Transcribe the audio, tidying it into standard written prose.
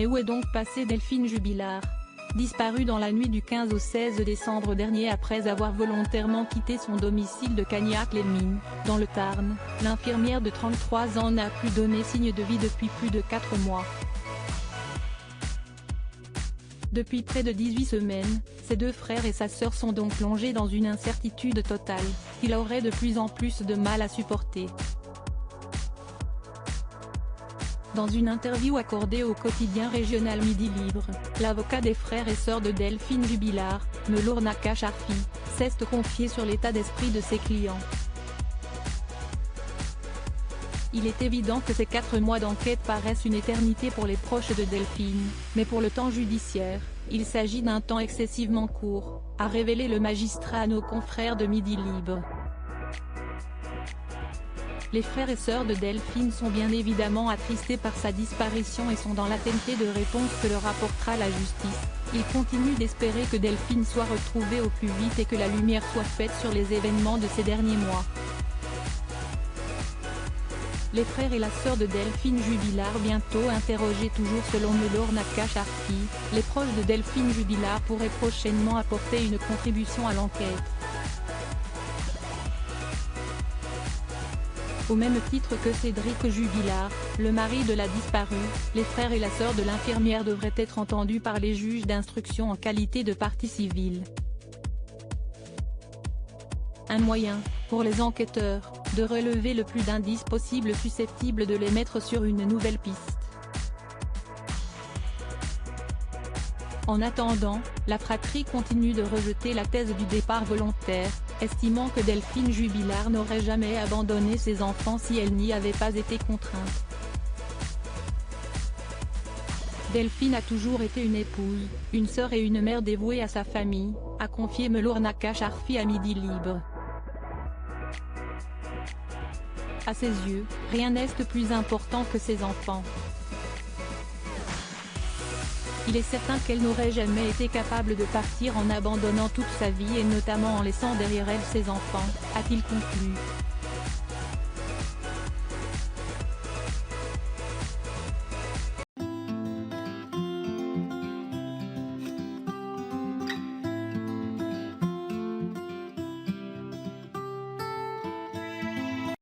Mais où est donc passée Delphine Jubilard? Disparue dans la nuit du 15 au 16 décembre dernier après avoir volontairement quitté son domicile de Cagnac-les-Mines, dans le Tarn, l'infirmière de 33 ans n'a plus donné signe de vie depuis plus de 4 mois. Depuis près de 18 semaines, ses deux frères et sa sœur sont donc plongés dans une incertitude totale, qu'ils auraient de plus en plus de mal à supporter. Dans une interview accordée au quotidien régional Midi Libre, l'avocat des frères et sœurs de Delphine Jubilard, Melour Nakache Arfi, s'est confié sur l'état d'esprit de ses clients. Il est évident que ces 4 mois d'enquête paraissent une éternité pour les proches de Delphine, mais pour le temps judiciaire, il s'agit d'un temps excessivement court, a révélé le magistrat à nos confrères de Midi Libre. Les frères et sœurs de Delphine sont bien évidemment attristés par sa disparition et sont dans l'attente de réponses que leur apportera la justice. Ils continuent d'espérer que Delphine soit retrouvée au plus vite et que la lumière soit faite sur les événements de ces derniers mois. Les frères et la sœur de Delphine Jubilard bientôt interrogés toujours selon Melour Nakache Arfi, les proches de Delphine Jubilard pourraient prochainement apporter une contribution à l'enquête. Au même titre que Cédric Jubilard, le mari de la disparue, les frères et la sœur de l'infirmière devraient être entendus par les juges d'instruction en qualité de partie civile. Un moyen, pour les enquêteurs, de relever le plus d'indices possible susceptibles de les mettre sur une nouvelle piste. En attendant, la fratrie continue de rejeter la thèse du départ volontaire, estimant que Delphine Jubilard n'aurait jamais abandonné ses enfants si elle n'y avait pas été contrainte. Delphine a toujours été une épouse, une sœur et une mère dévouée à sa famille, a confié Melour Nakache Arfi à Midi Libre. À ses yeux, rien n'est plus important que ses enfants. Il est certain qu'elle n'aurait jamais été capable de partir en abandonnant toute sa vie et notamment en laissant derrière elle ses enfants, a-t-il conclu.